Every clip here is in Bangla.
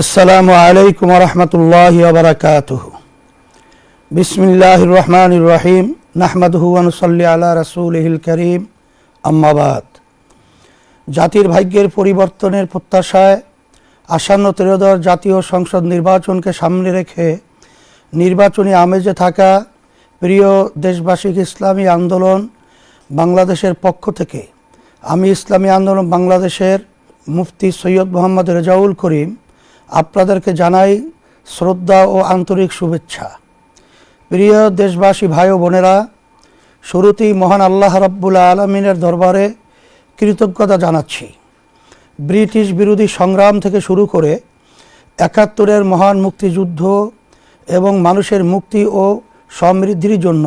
আসসালামু আলাইকুম ওয়া রাহমাতুল্লাহি ওয়া বারাকাতুহু। বিসমিল্লাহির রহমানির রহিম। নাহমাদুহু ওয়া নুসাল্লি আলা রাসূলিহিল কারীম। আম্মা বাদ। জাতির ভাগ্যের পরিবর্তনের প্রত্যাশায় আসন্ন ত্রয়োদশ জাতীয় সংসদ নির্বাচনকে সামনে রেখে নির্বাচনী আমেজে থাকা প্রিয় দেশবাসীকে ইসলামী আন্দোলন বাংলাদেশের পক্ষ থেকে আমি ইসলামী আন্দোলন বাংলাদেশের মুফতি সৈয়দ মোহাম্মদ রেজাউল করিম আপনাদেরকে জানাই শ্রদ্ধা ও আন্তরিক শুভেচ্ছা। প্রিয় দেশবাসী ভাই ও বোনেরা, শুরুতেই মহান আল্লাহ রাব্বুল আলামিনের দরবারে কৃতজ্ঞতা জানাচ্ছি। ব্রিটিশ বিরোধী সংগ্রাম থেকে শুরু করে ৭১-এর মহান মুক্তিযুদ্ধ এবং মানুষের মুক্তি ও সমৃদ্ধির জন্য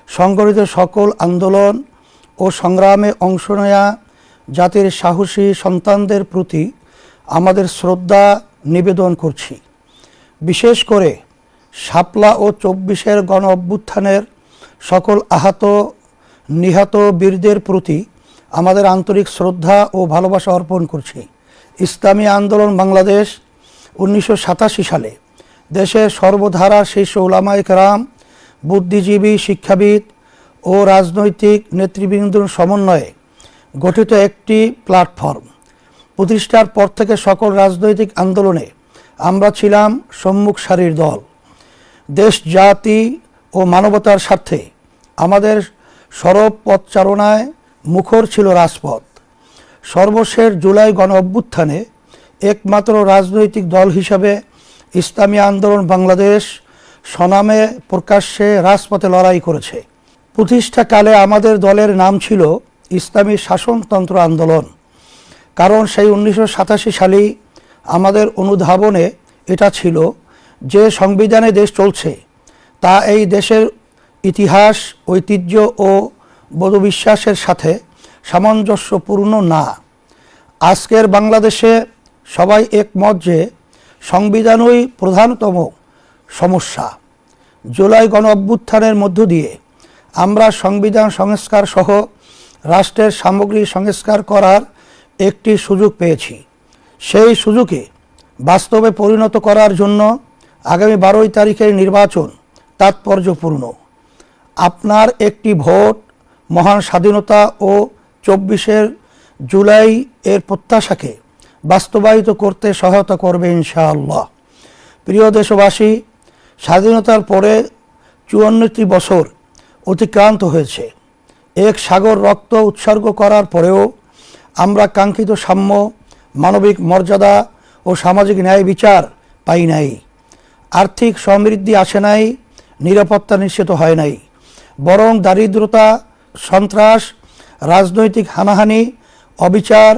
সংগঠিত সকল আন্দোলন ও সংগ্রামে অংশ নেয়া জাতির সাহসী সন্তানদের প্রতি আমাদের শ্রদ্ধা নিবেদন করছি। বিশেষ করে শাপলা ও ২৪-এর গণ অভ্যুত্থানের সকল আহত নিহত বীরদের প্রতি আমাদের আন্তরিক শ্রদ্ধা ও ভালোবাসা অর্পণ করছি। ইসলামী আন্দোলন বাংলাদেশ ১৯৮৭ সালে দেশের সর্বধারা শীর্ষ উলামায়ে কেরাম, বুদ্ধিজীবী, শিক্ষাবিদ ও রাজনৈতিক নেতৃবৃন্দর সমন্বয়ে গঠিত একটি প্ল্যাটফর্ম। প্রতিষ্ঠার পর থেকে সকল রাজনৈতিক আন্দোলনে আমরা ছিলাম সম্মুখ সারির দল। দেশ, জাতি ও মানবতার স্বার্থে আমাদের সরব পথচারণায় মুখর ছিল রাজপথ। সর্বশেষ জুলাই গণ অভ্যুত্থানে একমাত্র রাজনৈতিক দল হিসাবে ইসলামী আন্দোলন বাংলাদেশ স্বনামে প্রকাশ্যে রাজপথে লড়াই করেছে। প্রতিষ্ঠাকালে আমাদের দলের নাম ছিল ইসলামী শাসনতন্ত্র আন্দোলন, কারণ সেই ১৯৮৭ সালেই আমাদের অনুধাবনে এটা ছিল যে সংবিধানে দেশ চলছে তা এই দেশের ইতিহাস, ঐতিহ্য ও বোধবিশ্বাসের সাথে সামঞ্জস্যপূর্ণ না। আজকের বাংলাদেশে সবাই একমত যে সংবিধানই প্রধানতম সমস্যা। জুলাই গণ অভ্যুত্থানের মধ্য দিয়ে আমরা সংবিধান সংস্কার সহ রাষ্ট্রের সামগ্রিক সংস্কার করার একটি সুযোগ পেয়েছি। সেই সুযোগে বাস্তবে পরিণত করার জন্য আগামী ১২ তারিখের নির্বাচন তাৎপর্যপূর্ণ। আপনার একটি ভোট মহান স্বাধীনতা ও ২৪শে জুলাই এর প্রত্যাশাকে বাস্তবায়িত করতে সহায়তা করবে ইনশাআল্লাহ। প্রিয় দেশবাসী, স্বাধীনতার পরে ৫৪টি বছর অতিক্রান্ত হয়েছে। এক সাগর রক্ত উৎসর্গ করার পরেও আমরা কাঙ্ক্ষিত সাম্য, মানবিক মর্যাদা ও সামাজিক ন্যায় বিচার পাই নাই। আর্থিক সমৃদ্ধি আসে নাই, নিরাপত্তা নিশ্চিত হয় নাই, বরং দারিদ্রতা, সন্ত্রাস, রাজনৈতিক হানাহানি, অবিচার,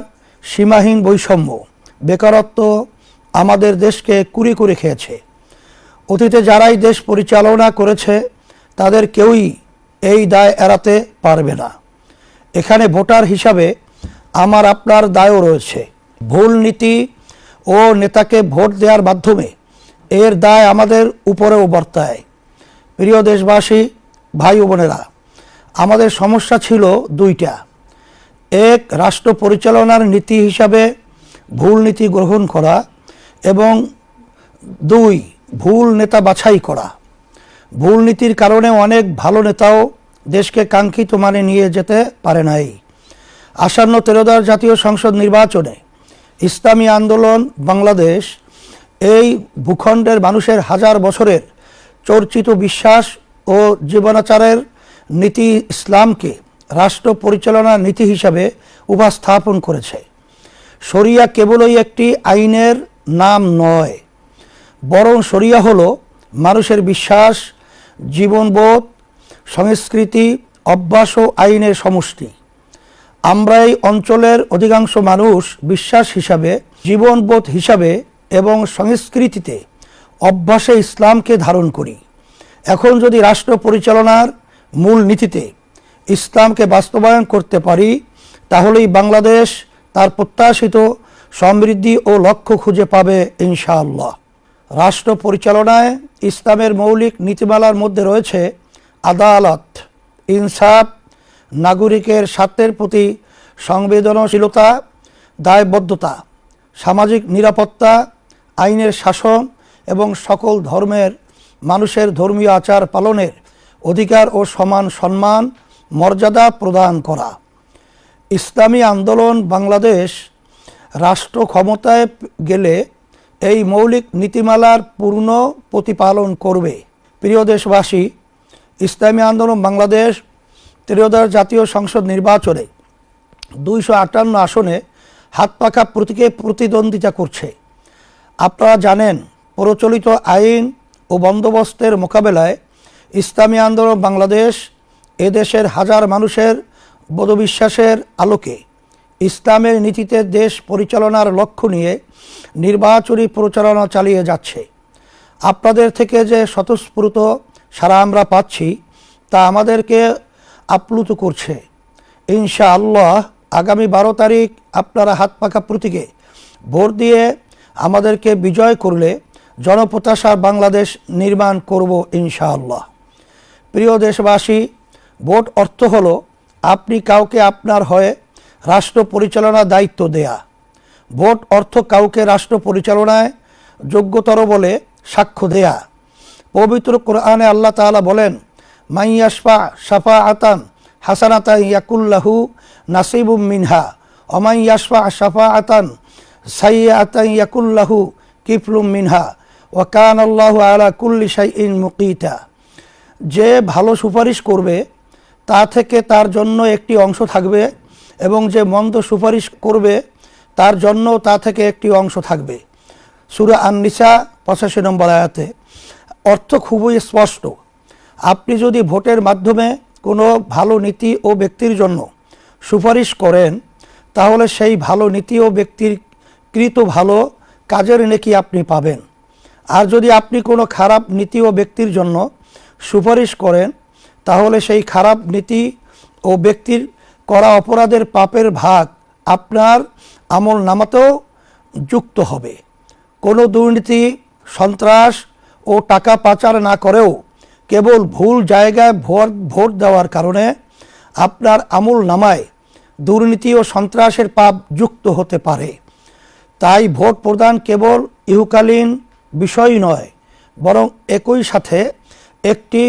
সীমাহীন বৈষম্য, বেকারত্ব আমাদের দেশকে কুরে কুরে খেয়েছে। অতীতে যারাই দেশ পরিচালনা করেছে তাদের কেউই এই দায় এড়াতে পারবে না। এখানে ভোটার হিসাবে আমার আপনার দায়ও রয়েছে। ভুল নীতি ও নেতাকে ভোট দেওয়ার মাধ্যমে এর দায় আমাদের উপরেও বর্তায়। প্রিয় দেশবাসী, ভাই ও বোনেরা, আমাদের সমস্যা ছিল দুইটা। এক, রাষ্ট্র পরিচালনার নীতি হিসাবে ভুল নীতি গ্রহণ করা, এবং দুই, ভুল নেতা বাছাই করা। ভুল নীতির কারণে অনেক ভালো নেতাও দেশকে কাঙ্ক্ষিত মানে নিয়ে যেতে পারে নাই। আসন্ন ত্রয়োদশ জাতীয় সংসদ নির্বাচনে ইসলামী আন্দোলন বাংলাদেশ এই ভূখণ্ডের মানুষের হাজার বছরের চর্চিত বিশ্বাস ও জীবনাচারের নীতি ইসলামকে রাষ্ট্র পরিচালনার নীতি হিসাবে উপস্থাপন করেছে। শরিয়া কেবলই একটি আইনের নাম নয়, বরং শরিয়া হলো মানুষের বিশ্বাস, জীবনবোধ, সংস্কৃতি, অভ্যাস ও আইনের সমষ্টি। আমরা এই অঞ্চলের অধিকাংশ মানুষ বিশ্বাস হিসাবে, জীবনবোধ হিসাবে এবং সংস্কৃতিতে, অভ্যাসে ইসলামকে ধারণ করি। এখন যদি রাষ্ট্র পরিচালনার মূল নীতিতে ইসলামকে বাস্তবায়ন করতে পারি, তাহলেই বাংলাদেশ তার প্রত্যাশিত সমৃদ্ধি ও লক্ষ্য খুঁজে পাবে ইনশাআল্লাহ। রাষ্ট্র পরিচালনায় ইসলামের মৌলিক নীতিমালার মধ্যে রয়েছে আদালত, ইনসাফ, নাগরিকের স্বার্থের প্রতি সংবেদনশীলতা, দায়বদ্ধতা, সামাজিক নিরাপত্তা, আইনের শাসন এবং সকল ধর্মের মানুষের ধর্মীয় আচার পালনের অধিকার ও সমান সম্মান মর্যাদা প্রদান করা। ইসলামী আন্দোলন বাংলাদেশ রাষ্ট্র ক্ষমতায় গেলে এই মৌলিক নীতিমালার পূর্ণ প্রতিপালন করবে। প্রিয় দেশবাসী, ইসলামী আন্দোলন বাংলাদেশ ত্রয়োদশ জাতীয় সংসদ নির্বাচনে 258 আসনে হাতপাখা প্রতীকে প্রতিদ্বন্দ্বিতা করছে। আপনারা জানেন, প্রচলিত আইন ও বন্দোবস্তের মোকাবেলায় ইসলামী আন্দোলন বাংলাদেশ এদেশের হাজার মানুষের বোধবিশ্বাসের আলোকে ইসলামের নীতিতে দেশ পরিচালনার লক্ষ্য নিয়ে নির্বাচনী প্রচারণা চালিয়ে যাচ্ছে। আপনাদের থেকে যে স্বতঃস্ফূর্ত সাড়া আমরা পাচ্ছি তা আমাদেরকে আপ্লুত করছে। ইনশাআল্লাহ আগামী 12 তারিখ আপনারা হাতপাখা প্রতীকে ভোট দিয়ে আমাদেরকে বিজয় করলে জনপ্রত্যাশার বাংলাদেশ নির্মাণ করব ইনশাআল্লাহ। প্রিয় দেশবাসী, ভোট অর্থ হলো আপনি কাউকে আপনার হয়ে রাষ্ট্র পরিচালনার দায়িত্ব দেয়া। ভোট অর্থ কাউকে রাষ্ট্র পরিচালনায় যোগ্যতর বলে সাক্ষ্য দেয়া। পবিত্র কোরআনে আল্লাহ তাআলা বলেন, মাইয়াশফা শাফাআতান হাসানাতান ইয়াকুল্লাহু নাসিবুম মিনহা ওয়া মাইয়াশফা শাফাআতান সাইয়্যাতান ইয়াকুল্লাহু কিফলুম মিনহা ওয়া কানাল্লাহু আলা কুল্লি শাইইন মুকিতা। যে ভালো সুপারিশ করবে তা থেকে তার জন্য একটি অংশ থাকবে এবং যে মন্দ সুপারিশ করবে তার জন্য তা থেকে একটি অংশ থাকবে। সূরা আন-নিসা 85 নম্বর আয়াতে অর্থ খুবই স্পষ্ট। আপনি যদি ভোটের মাধ্যমে কোনো ভালো নীতি ও ব্যক্তির জন্য সুপারিশ করেন তাহলে সেই ভালো নীতি ও ব্যক্তির কৃত ভালো কাজের নেকি আপনি পাবেন। আর যদি আপনি কোনো খারাপ নীতি ও ব্যক্তির জন্য সুপারিশ করেন তাহলে সেই খারাপ নীতি ও ব্যক্তির করা অপরাধের পাপের ভাগ আপনার আমল নামাতেও যুক্ত হবে। কোনো দুর্নীতি, সন্ত্রাস ও টাকা পাচার না করেও কেবল ভুল জায়গায় ভোট দেওয়ার কারণে আপনার আমল নামায় দুর্নীতি ও সন্ত্রাসের পাপ যুক্ত হতে পারে। তাই ভোট প্রদান কেবল ইহকালীন বিষয় নয়, বরং একই সাথে একটি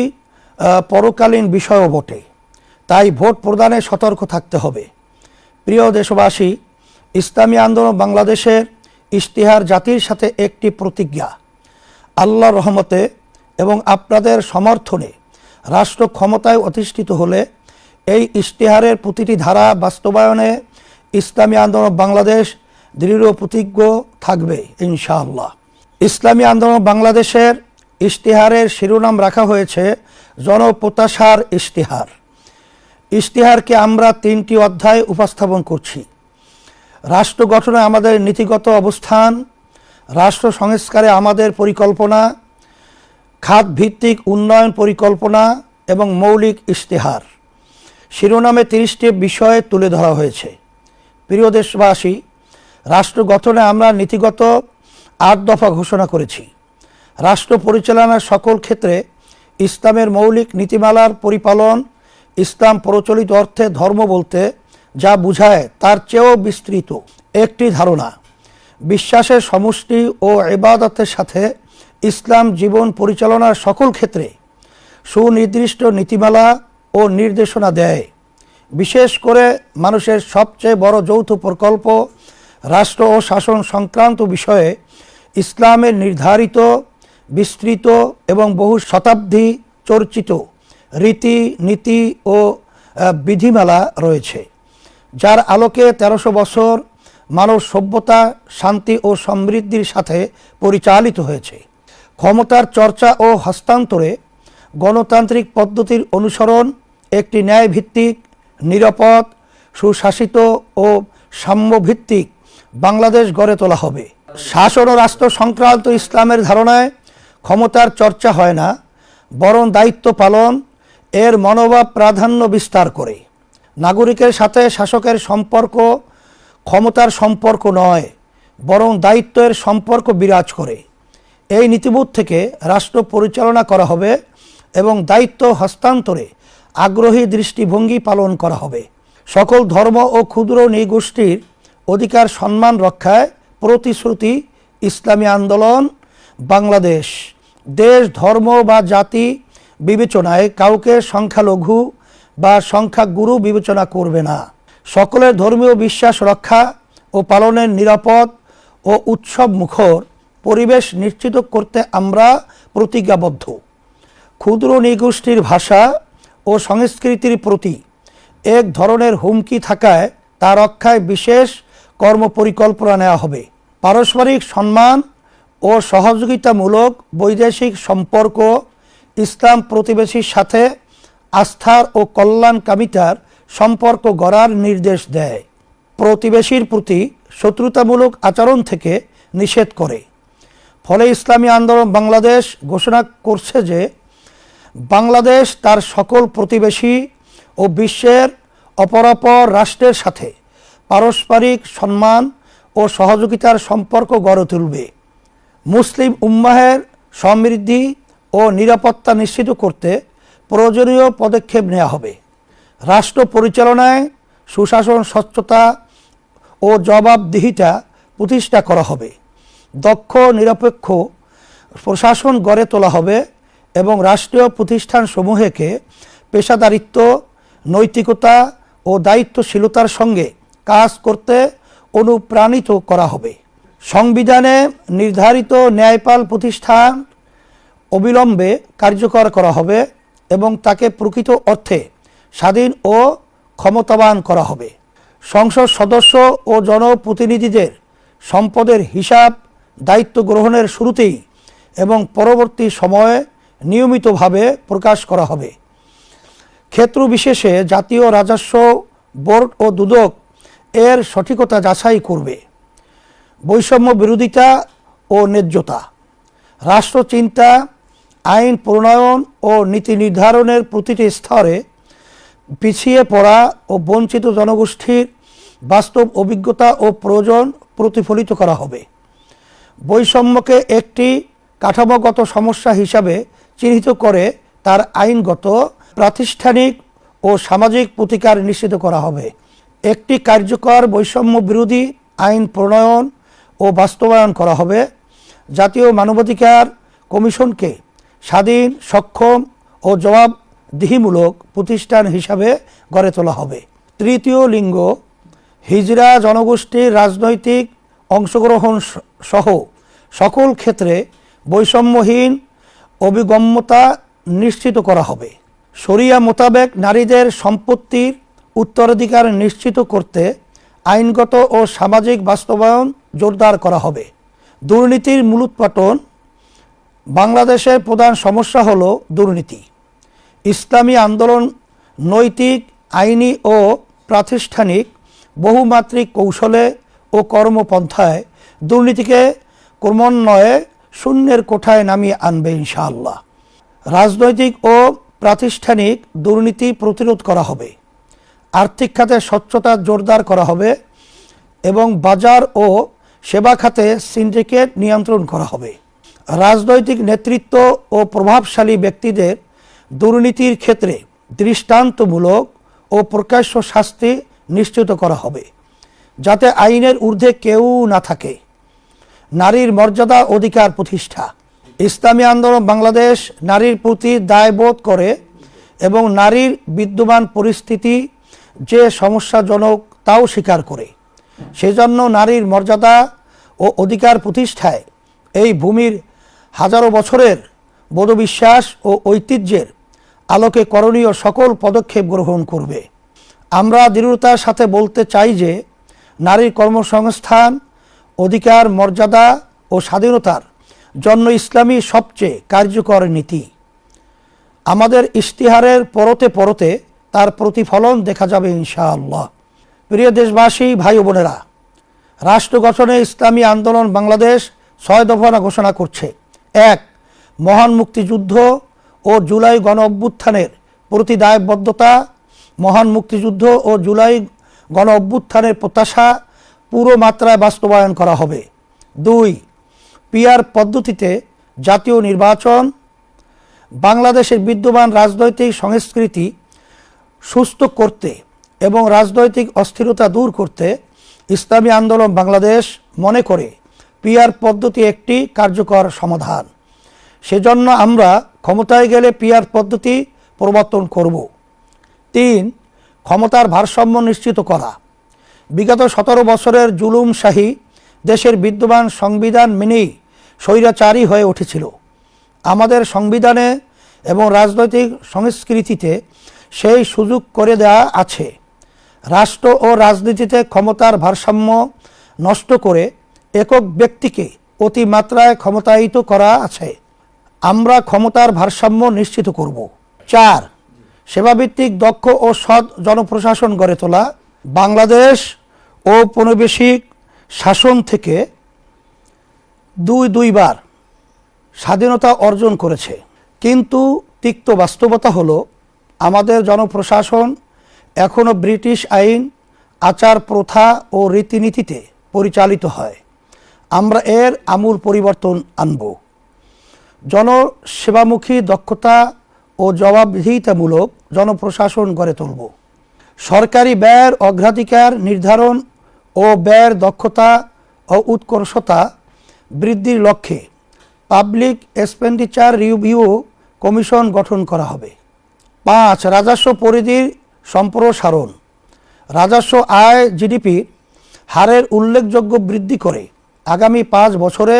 পরকালীন বিষয়ও বটে। তাই ভোট প্রদানে সতর্ক থাকতে হবে। প্রিয় দেশবাসী, ইসলামী আন্দোলন বাংলাদেশের ইশতেহার জাতির সাথে একটি প্রতিজ্ঞা। আল্লাহর রহমতে এবং আপনাদের সমর্থনে রাষ্ট্র ক্ষমতায় অধিষ্ঠিত হলে এই ইশতেহারের প্রতিটি ধারা বাস্তবায়নে ইসলামী আন্দোলন বাংলাদেশ দৃঢ় প্রতিজ্ঞ থাকবে ইনশাআল্লাহ। ইসলামী আন্দোলন বাংলাদেশের ইশতেহারের শিরোনাম রাখা হয়েছে জনপ্রত্যাশার ইশতেহার। ইশতেহারকে আমরা 3টি অধ্যায়ে উপস্থাপন করছি। রাষ্ট্র গঠনে আমাদের নীতিগত অবস্থান, রাষ্ট্র সংস্কারে আমাদের পরিকল্পনা, খাত ভিত্তিক উন্নয়ন পরিকল্পনা এবং মৌলিক ইশতেহার। শিরোনামে 30টি বিষয় তুলে ধরা হয়েছে। প্রিয় দেশবাসী, রাষ্ট্র গঠনে আমরা নীতিগত 8 দফা ঘোষণা করেছি। রাষ্ট্র পরিচালনার সকল ক্ষেত্রে ইসলামের মৌলিক নীতিমালার পরিপালন, ইসলাম প্রচলিত অর্থে ধর্ম বলতে যা বোঝায় তার চেয়েও বিস্তৃত একটি ধারণা। বিশ্বাসের সমষ্টি ও ইবাদতের সাথে ইসলাম জীবন পরিচালনার সকল ক্ষেত্রে সুনির্দিষ্ট নীতিমালা ও নির্দেশনা দেয়। বিশেষ করে মানুষের সবচেয়ে বড় যৌথ প্রকল্প রাষ্ট্র ও শাসন সংক্রান্ত বিষয়ে ইসলামের নির্ধারিত, বিস্তৃত এবং বহু শতাব্দী চর্চিত রীতি নীতি ও বিধিমালা রয়েছে, যার আলোকে 1300 বছর মানব সভ্যতা শান্তি ও সমৃদ্ধির সাথে পরিচালিত হয়েছে। ক্ষমতার চর্চা ও হস্তান্তরে গণতান্ত্রিক পদ্ধতির অনুসরণ একটি ন্যায়ভিত্তিক, নিরাপদ, সুশাসিত ও সাম্যভিত্তিক বাংলাদেশ গড়ে তোলা হবে। শাসন ও রাষ্ট্র সংক্রান্ত ইসলামের ধারণায় ক্ষমতার চর্চা হয় না, বরং দায়িত্ব পালন এর মনোভাব প্রাধান্য বিস্তার করে। নাগরিকের সাথে শাসকের সম্পর্ক ক্ষমতার সম্পর্ক নয়, বরং দায়িত্বের সম্পর্ক বিরাজ করে। এই নীতিবোধ থেকে রাষ্ট্র পরিচালনা করা হবে এবং দায়িত্ব হস্তান্তরে আগ্রহী দৃষ্টিভঙ্গি পালন করা হবে। সকল ধর্ম ও ক্ষুদ্র নৃগোষ্ঠীর অধিকার সম্মান রক্ষায় প্রতিশ্রুতি ইসলামী আন্দোলন বাংলাদেশ দেশ, ধর্ম বা জাতি বিবেচনায় কাউকে সংখ্যালঘু বা সংখ্যাগুরু বিবেচনা করবে না। সকলের ধর্মীয় বিশ্বাস রক্ষা ও পালনের নিরাপদ ও উৎসব মুখর পরিবেশ নিশ্চিত করতে আমরা প্রতিজ্ঞাবদ্ধ। ক্ষুদ্র নৃগোষ্ঠীর ভাষা ও সংস্কৃতির প্রতি এক ধরনের হুমকি থাকায় তা রক্ষায় বিশেষ কর্মপরিকল্পনা নেওয়া হবে। পারস্পরিক সম্মান ও সহযোগিতামূলক বৈদেশিক সম্পর্ক ইসলাম প্রতিবেশীর সাথে আস্থার ও কল্যাণকামিতার সম্পর্ক গড়ার নির্দেশ দেয়। প্রতিবেশীর প্রতি শত্রুতামূলক আচরণ থেকে নিষেধ করে। ফলে ইসলামী আন্দোলন বাংলাদেশ ঘোষণা করছে যে বাংলাদেশ তার সকল প্রতিবেশী ও বিশ্বের অপরাপর রাষ্ট্রের সাথে পারস্পরিক সম্মান ও সহযোগিতার সম্পর্ক গড়ে তুলবে। মুসলিম উম্মাহের সমৃদ্ধি ও নিরাপত্তা নিশ্চিত করতে প্রয়োজনীয় পদক্ষেপ নেওয়া হবে। রাষ্ট্র পরিচালনায় সুশাসন, স্বচ্ছতা ও জবাবদিহিতা প্রতিষ্ঠা করা হবে। দক্ষ নিরপেক্ষ প্রশাসন গড়ে তোলা হবে এবং রাষ্ট্রীয় প্রতিষ্ঠানসমূহকে পেশাদারিত্ব, নৈতিকতা ও দায়িত্বশীলতার সঙ্গে কাজ করতে অনুপ্রাণিত করা হবে। সংবিধানে নির্ধারিত ন্যায়পাল প্রতিষ্ঠান অবিলম্বে কার্যকর করা হবে এবং তাকে প্রকৃত অর্থে স্বাধীন ও ক্ষমতাবান করা হবে। সংসদ সদস্য ও জনপ্রতিনিধিদের সম্পদের হিসাব দায়িত্ব গ্রহণের শুরুতেই এবং পরবর্তী সময়ে নিয়মিতভাবে প্রকাশ করা হবে। ক্ষেত্র বিশেষে জাতীয় রাজস্ব বোর্ড ও দুদক এর সঠিকতা যাচাই করবে। বৈষম্য বিরোধিতা ও ন্যায্যতা, রাষ্ট্রচিন্তা, আইন প্রণয়ন ও নীতি নির্ধারণের প্রতিটি স্তরে পিছিয়ে পড়া ও বঞ্চিত জনগোষ্ঠীর বাস্তব অভিজ্ঞতা ও প্রয়োজন প্রতিফলিত করা হবে। বৈষম্যকে একটি কাঠামোগত সমস্যা হিসাবে চিহ্নিত করে তার আইনগত, প্রাতিষ্ঠানিক ও সামাজিক প্রতিকার নিশ্চিত করা হবে। একটি কার্যকর বৈষম্য বিরোধী আইন প্রণয়ন ও বাস্তবায়ন করা হবে। জাতীয় মানবাধিকার কমিশনকে স্বাধীন, সক্ষম ও জবাবদিহিমূলক প্রতিষ্ঠান হিসাবে গড়ে তোলা হবে। তৃতীয় লিঙ্গ, হিজড়া জনগোষ্ঠীর রাজনৈতিক অংশগ্রহণ সহ সকল ক্ষেত্রে বৈষম্যহীন অভিগম্যতা নিশ্চিত করা হবে। শরিয়া মোতাবেক নারীদের সম্পত্তির উত্তরাধিকার নিশ্চিত করতে আইনগত ও সামাজিক বাস্তবায়ন জোরদার করা হবে। দুর্নীতির মূলোৎপাটন, বাংলাদেশের প্রধান সমস্যা হলো দুর্নীতি। ইসলামী আন্দোলন নৈতিক, আইনি ও প্রাতিষ্ঠানিক বহুমাত্রিক কৌশলে ও কর্মপন্থায় দুর্নীতিকে ক্রমান্বয়ে শূন্যের কোঠায় নামিয়ে আনবে ইনশাআল্লাহ। রাজনৈতিক ও প্রাতিষ্ঠানিক দুর্নীতি প্রতিরোধ করা হবে। আর্থিক খাতে স্বচ্ছতা জোরদার করা হবে এবং বাজার ও সেবা খাতে সিন্ডিকেট নিয়ন্ত্রণ করা হবে। রাজনৈতিক নেতৃত্ব ও প্রভাবশালী ব্যক্তিদের দুর্নীতির ক্ষেত্রে দৃষ্টান্তমূলক ও প্রকাশ্য শাস্তি নিশ্চিত করা হবে, যাতে আইনের ঊর্ধ্বে কেউ না থাকে। নারীর মর্যাদা অধিকার প্রতিষ্ঠা, ইসলামী আন্দোলন বাংলাদেশ নারীর প্রতি দায়বোধ করে এবং নারীর বিদ্যমান পরিস্থিতি যে সমস্যাজনক তাও স্বীকার করে। সেজন্য নারীর মর্যাদা ও অধিকার প্রতিষ্ঠায় এই ভূমির হাজারো বছরের বোধবিশ্বাস ও ঐতিহ্যের আলোকে করণীয় সকল পদক্ষেপ গ্রহণ করবে। আমরা দৃঢ়তার সাথে বলতে চাই যে নারীর কর্মসংস্থান, অধিকার, মর্যাদা ও স্বাধীনতার জন্য ইসলামী সবচেয়ে কার্যকর নীতি। আমাদের ইশতিহারের পরতে পরতে তার প্রতিফলন দেখা যাবে ইনশাআল্লাহ। প্রিয় দেশবাসী, ভাই ও বোনেরা, রাষ্ট্র গঠনে ইসলামী আন্দোলন বাংলাদেশ 6 দফা ঘোষণা করছে। 1. মহান মুক্তিযুদ্ধ ও জুলাই গণ অভ্যুত্থানের প্রতি দায়বদ্ধতা। মহান মুক্তিযুদ্ধ ও জুলাই গণ অভ্যুত্থানের প্রত্যাশা পুরো মাত্রায় বাস্তবায়ন করা হবে। 2. পিআর পদ্ধতিতে জাতীয় নির্বাচন। বাংলাদেশের বিদ্যমান রাজনৈতিক সংস্কৃতি সুস্থ করতে এবং রাজনৈতিক অস্থিরতা দূর করতে ইসলামী আন্দোলন বাংলাদেশ মনে করে পিআর পদ্ধতি একটি কার্যকর সমাধান। সেজন্য আমরা ক্ষমতায় গেলে পিআর পদ্ধতি প্রবর্তন করব। 3. ক্ষমতার ভারসাম্য নিশ্চিত করা। বিগত 17 বছরের জুলুমশাহী দেশের বিদ্যমান সংবিধান মেনেই স্বৈরাচারী হয়ে উঠেছিল। আমাদের সংবিধানে এবং রাজনৈতিক সংস্কৃতিতে সেই সুযোগ করে দেওয়া আছে। রাষ্ট্র ও রাজনীতিতে ক্ষমতার ভারসাম্য নষ্ট করে একক ব্যক্তিকে অতিমাত্রায় ক্ষমতায়িত করা আছে। আমরা ক্ষমতার ভারসাম্য নিশ্চিত করব। 4. সেবাভিত্তিক দক্ষ ও সৎ জনপ্রশাসন গড়ে তোলা। বাংলাদেশ ঔপনিবেশিক শাসন থেকে দুইবার স্বাধীনতা অর্জন করেছে, কিন্তু তিক্ত বাস্তবতা হলো আমাদের জনপ্রশাসন এখনও ব্রিটিশ আইন, আচার প্রথা ও রীতিনীতিতে পরিচালিত হয়। আমরা এর আমূল পরিবর্তন আনব। জনসেবামুখী দক্ষতা ও জবাবদিহিতামূলক জনপ্রশাসন গড়ে তুলব। সরকারি ব্যয়ের অগ্রাধিকার নির্ধারণ ও ব্যয়ের দক্ষতা ও উৎকর্ষতা বৃদ্ধির লক্ষ্যে পাবলিক এক্সপেন্ডিচার রিভিউ কমিশন গঠন করা হবে। 5. রাজস্ব পরিধির সম্প্রসারণ। রাজস্ব আয় জিডিপির হারের উল্লেখযোগ্য বৃদ্ধি করে আগামী 5 বছরে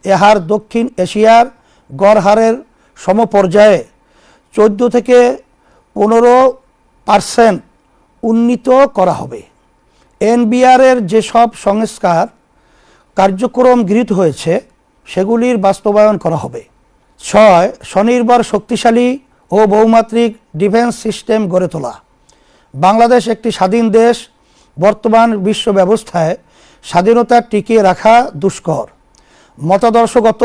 এ হার দক্ষিণ এশিয়ার গড় হারের সমপর্যায়ে 14 থেকে 15% উন্নীত করা হবে। এনবিআরের যেসব সংস্কার কার্যক্রম গৃহীত হয়েছে সেগুলির বাস্তবায়ন করা হবে। 6. স্বনির্ভর শক্তিশালী ও বহুমাত্রিক ডিফেন্স সিস্টেম গড়ে তোলা। বাংলাদেশ একটি স্বাধীন দেশ। বর্তমান বিশ্ব ব্যবস্থায় স্বাধীনতা টিকিয়ে রাখা দুষ্কর। মতাদর্শগত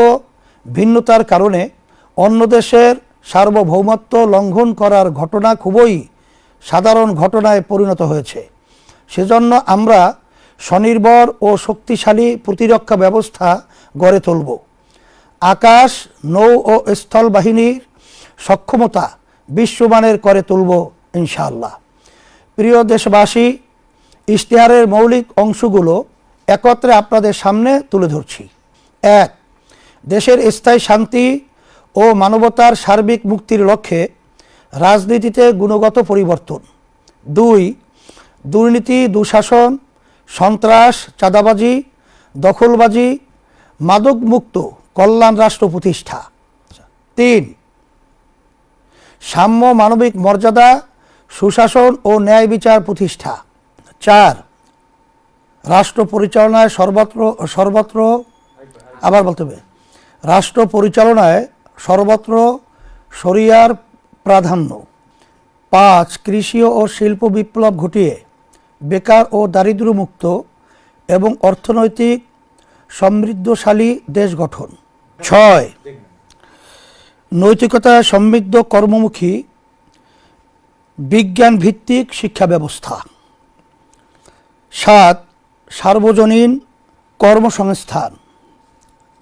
ভিন্নতার কারণে অন্য দেশের সার্বভৌমত্ব লঙ্ঘন করার ঘটনা খুবই সাধারণ ঘটনায় পরিণত হয়েছে। সেজন্য আমরা স্বনির্ভর ও শক্তিশালী প্রতিরক্ষা ব্যবস্থা গড়ে তুলব। আকাশ, নৌ ও স্থল বাহিনীর সক্ষমতা বিশ্বমানের করে তুলব ইনশাআল্লাহ। প্রিয় দেশবাসী, ইশতেহারের মৌলিক অংশগুলো একত্রে আপনাদের সামনে তুলে ধরছি। 1. দেশের স্থায়ী শান্তি ও মানবতার সার্বিক মুক্তির লক্ষ্যে রাজনীতিতে গুণগত পরিবর্তন। 2. দুর্নীতি, দুঃশাসন, সন্ত্রাস, চাঁদাবাজি, দখলবাজি, মাদকমুক্ত কল্যাণ রাষ্ট্র প্রতিষ্ঠা। 3. সাম্য, মানবিক মর্যাদা, সুশাসন ও ন্যায় বিচার প্রতিষ্ঠা। 4. রাষ্ট্র পরিচালনায় রাষ্ট্র পরিচালনায় সর্বত্র শরিয়ার প্রাধান্য। 5. কৃষি ও শিল্প বিপ্লব ঘটিয়ে বেকার ও দারিদ্র্যমুক্ত এবং অর্থনৈতিক সমৃদ্ধশালী দেশ গঠন। 6. নৈতিকতা সমৃদ্ধ কর্মমুখী বিজ্ঞান ভিত্তিক শিক্ষা ব্যবস্থা। 7. সার্বজনীন কর্মসংস্থান।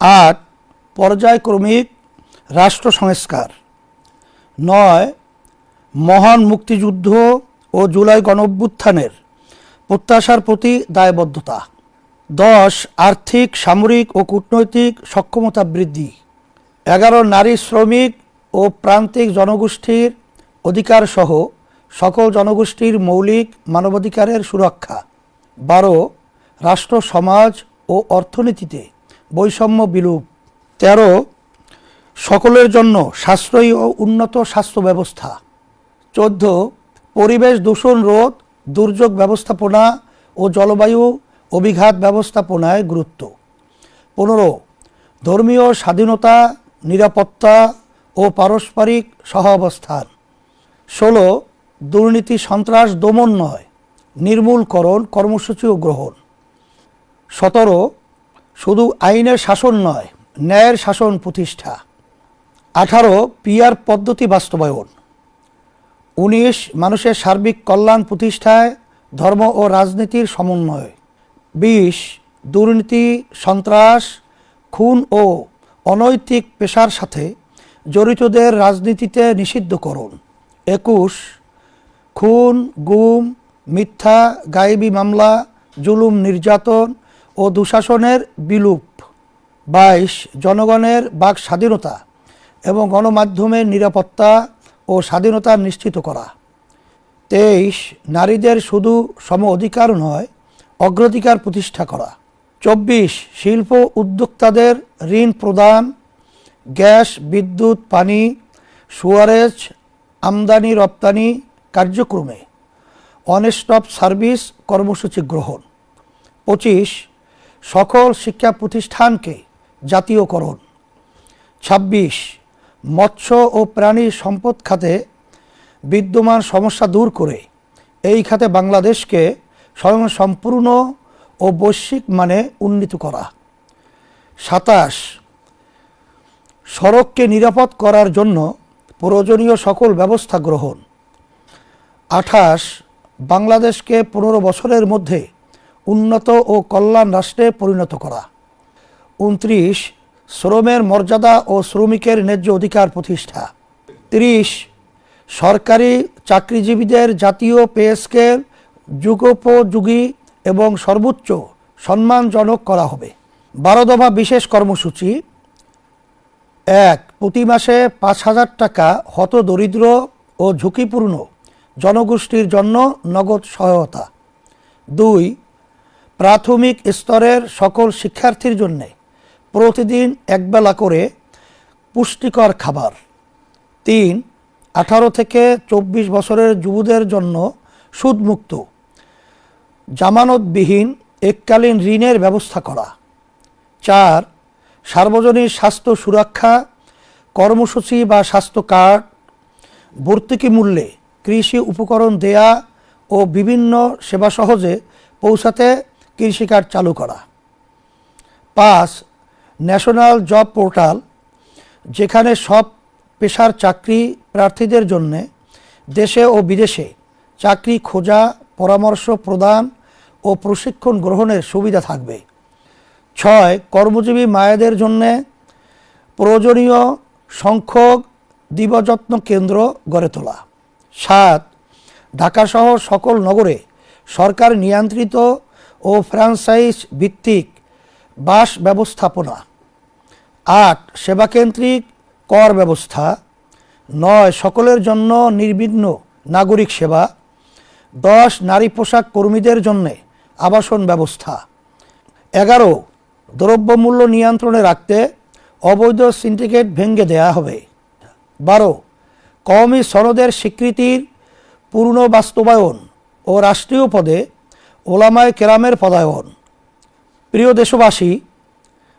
8. পর্যায়ক্রমিক রাষ্ট্র সংস্কার। 9. মহান মুক্তিযুদ্ধ ও জুলাই গণঅভ্যুত্থানের প্রত্যাশার প্রতি দায়বদ্ধতা। 10. আর্থিক, সামরিক ও কূটনৈতিক সক্ষমতা বৃদ্ধি। 11. নারী, শ্রমিক ও প্রান্তিক জনগোষ্ঠীর অধিকার সহ সকল জনগোষ্ঠীর মৌলিক মানবাধিকারের সুরক্ষা। 12. রাষ্ট্র, সমাজ ও অর্থনীতিতে বৈষম্য বিলোপ। 13. সকলের জন্য সাশ্রয়ী ও উন্নত স্বাস্থ্য ব্যবস্থা। 14. পরিবেশ দূষণ রোধ, দুর্যোগ ব্যবস্থাপনা ও জলবায়ু অভিঘাত ব্যবস্থাপনায় গুরুত্ব। 15. ধর্মীয় স্বাধীনতা, নিরাপত্তা ও পারস্পরিক সহাবস্থান। 16. দুর্নীতি, সন্ত্রাস দমন নয়, নির্মূলকরণ কর্মসূচি ও গ্রহণ। 17. শুধু আইনের শাসন নয়, ন্যায়ের শাসন প্রতিষ্ঠা। 18. পিআর পদ্ধতি বাস্তবায়ন। 19. মানুষের সার্বিক কল্যাণ প্রতিষ্ঠায় ধর্ম ও রাজনীতির সমন্বয়। 20. দুর্নীতি, সন্ত্রাস, খুন ও অনৈতিক পেশার সাথে জড়িতদের রাজনীতিতে নিষিদ্ধকরণ। 21. খুন, গুম, মিথ্যা, গায়েবী মামলা, জুলুম, নির্যাতন ও দুঃশাসনের বিলোপ। 22 জনগণের বাক স্বাধীনতা এবং গণমাধ্যমের নিরাপত্তা ও স্বাধীনতা নিশ্চিত করা। 23 নারীদের শুধু সম অধিকার নয়, অগ্রাধিকার প্রতিষ্ঠা করা। 24 শিল্প উদ্যোক্তাদের ঋণ প্রদান, গ্যাস, বিদ্যুৎ, পানি, সুয়ারেজ, আমদানি রপ্তানি কার্যক্রমে ওয়ান স্টপ সার্ভিস কর্মসূচি গ্রহণ। 25 সকল শিক্ষা প্রতিষ্ঠানকে জাতীয়করণ। 26 মৎস্য ও প্রাণী সম্পদ খাতে বিদ্যমান সমস্যা দূর করে এই খাতে বাংলাদেশকে স্বয়ংসম্পূর্ণ ও বৈশ্বিক মানে উন্নীত করা। 27 সড়ককে নিরাপদ করার জন্য প্রয়োজনীয় সকল ব্যবস্থা গ্রহণ। 28 বাংলাদেশকে 15 বছরের মধ্যে উন্নত ও কল্যাণ রাষ্ট্রে পরিণত করা। 29 শ্রমের মর্যাদা ও শ্রমিকের ন্যায্য অধিকার প্রতিষ্ঠা। 30 সরকারি চাকরিজীবীদের জাতীয় পে স্কেল যুগোপযোগী এবং সর্বোচ্চ সম্মানজনক করা হবে। 12 দফা বিশেষ কর্মসূচি। 1 প্রতি মাসে 5,000 টাকা হতদরিদ্র ও ঝুঁকিপূর্ণ জনগোষ্ঠীর জন্য নগদ সহায়তা। 2 প্রাথমিক স্তরের সকল শিক্ষার্থীর জন্য প্রতিদিন একবেলা করে পুষ্টিকর খাবার। 3 18 থেকে 24 বছরের যুবদের জন্য সুদমুক্ত জামানতবিহীন এককালীন ঋণের ব্যবস্থা করা। 4 সার্বজনীন স্বাস্থ্য সুরক্ষা কর্মসূচি বা স্বাস্থ্য কার্ড, ভর্তুকি মূল্যে কৃষি উপকরণ দেয়া ও বিভিন্ন সেবা সহজে পৌঁছাতে কৃষিকার্ড চালু করা। 5 ন্যাশনাল জব পোর্টাল, যেখানে সব পেশার চাকরি প্রার্থীদের জন্য দেশে ও বিদেশে চাকরি খোঁজা, পরামর্শ প্রদান ও প্রশিক্ষণ গ্রহণের সুবিধা থাকবে। 6 কর্মজীবী মায়েদের জন্য প্রয়োজনীয় সংখ্যক দিবযত্ন কেন্দ্র গড়ে তোলা। 7 ঢাকাসহ সকল নগরে সরকার নিয়ন্ত্রিত ও ফ্র্যাঞ্চাইজ ভিত্তিক বাস ব্যবস্থাপনা। 8 সেবাকেন্দ্রিক কর ব্যবস্থা। 9 সকলের জন্য নির্বিঘ্ন নাগরিক সেবা। 10 নারী পোশাক কর্মীদের জন্য আবাসন ব্যবস্থা। 11 দ্রব্যমূল্য নিয়ন্ত্রণে রাখতে অবৈধ সিন্ডিকেট ভেঙে দেয়া হবে। 12 কওমি সনদের স্বীকৃতির পূর্ণ বাস্তবায়ন ও রাষ্ট্রীয় পদে ওলামায়ে কেরামের পদায়ন। প্রিয় দেশবাসী,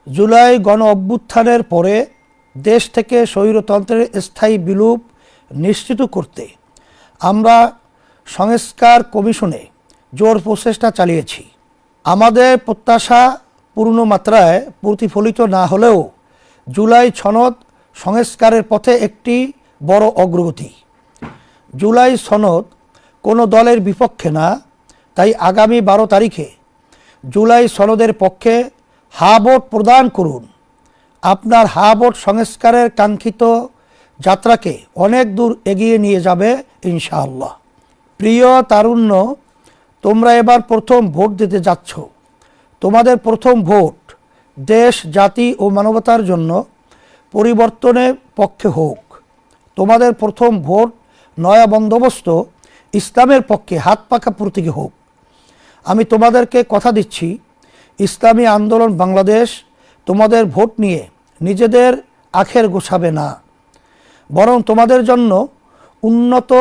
জুলাই গণ অভ্যুত্থানের পরে দেশ থেকে স্বৈরতন্ত্রের স্থায়ী বিলুপ নিশ্চিত করতে আমরা সংস্কার কমিশনে জোর প্রচেষ্টা চালিয়েছি। আমাদের প্রত্যাশা পূর্ণ মাত্রায় প্রতিফলিত না হলেও জুলাই সনদ সংস্কারের পথে একটি বড় অগ্রগতি। জুলাই সনদ কোনো দলের বিপক্ষে না, তাই আগামী 12 তারিখে জুলাই সনদের পক্ষে হা ভোট প্রদান করুন। আপনার হা ভোট সংস্কারের কাঙ্ক্ষিত যাত্রাকে অনেক দূর এগিয়ে নিয়ে যাবে ইনশাআল্লাহ। প্রিয় তারুণ্য, তোমরা এবার প্রথম ভোট দিতে যাচ্ছ। তোমাদের প্রথম ভোট দেশ, জাতি ও মানবতার জন্য পরিবর্তনের পক্ষে হোক। তোমাদের প্রথম ভোট নয়া বন্দোবস্ত ইসলামের পক্ষে হাত পাকা প্রতীকী হোক। আমি তোমাদেরকে কথা দিচ্ছি, ইসলামী আন্দোলন বাংলাদেশ তোমাদের ভোট নিয়ে নিজেদের আখের গোছাবে না, বরং তোমাদের জন্য উন্নত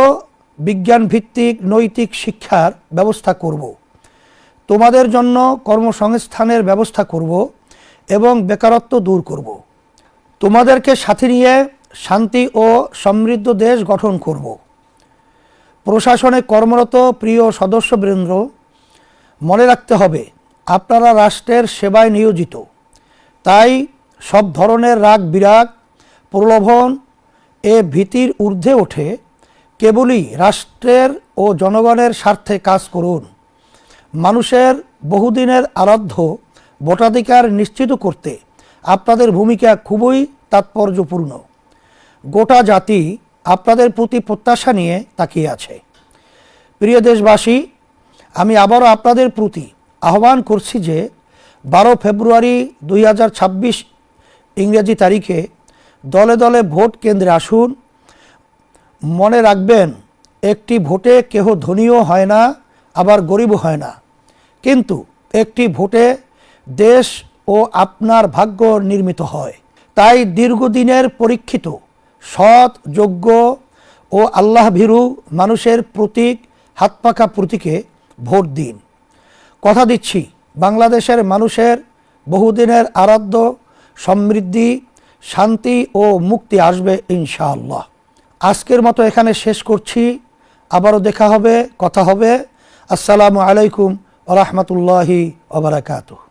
বিজ্ঞানভিত্তিক নৈতিক শিক্ষার ব্যবস্থা করব। তোমাদের জন্য কর্মসংস্থানের ব্যবস্থা করব এবং বেকারত্ব দূর করব। তোমাদেরকে সাথে নিয়ে শান্তি ও সমৃদ্ধ দেশ গঠন করব। প্রশাসনে কর্মরত প্রিয় সদস্যবৃন্দ, মনে রাখতে হবে আপনারা রাষ্ট্রের সেবায় নিয়োজিত। তাই সব ধরনের রাগ বিরাগ, প্রলোভন এ ভীতির ঊর্ধ্বে ওঠে কেবলই রাষ্ট্রের ও জনগণের স্বার্থে কাজ করুন। মানুষের বহুদিনের আরাধ্য ভোটাধিকার নিশ্চিত করতে আপনাদের ভূমিকা খুবই তাৎপর্যপূর্ণ। গোটা জাতি আপনাদের প্রতি প্রত্যাশা নিয়ে তাকিয়ে আছে। প্রিয় দেশবাসী, আমি আবারও আপনাদের প্রতি আহ্বান করছি যে 12 ফেব্রুয়ারি 2026 ইংরেজি তারিখে দলে দলে ভোট কেন্দ্রে আসুন। মনে রাখবেন, একটি ভোটে কেহ ধনীও হয় না, আবার গরিবও হয় না, কিন্তু একটি ভোটে দেশ ও আপনার ভাগ্য নির্মিত হয়। তাই দীর্ঘদিনের পরীক্ষিত সৎ, যোগ্য ও আল্লাহভীরু মানুষের প্রতীক, হাতপাখা প্রতীকে ভোট দিন। কথা দিচ্ছি, বাংলাদেশের মানুষের বহুদিনের আরাধ্য সমৃদ্ধি, শান্তি ও মুক্তি আসবে ইনশাআল্লাহ। আজকের মতো এখানে শেষ করছি। আবারও দেখা হবে, কথা হবে। আসসালামু আলাইকুম ওয়া রাহমাতুল্লাহি ওয়া বারাকাতুহু।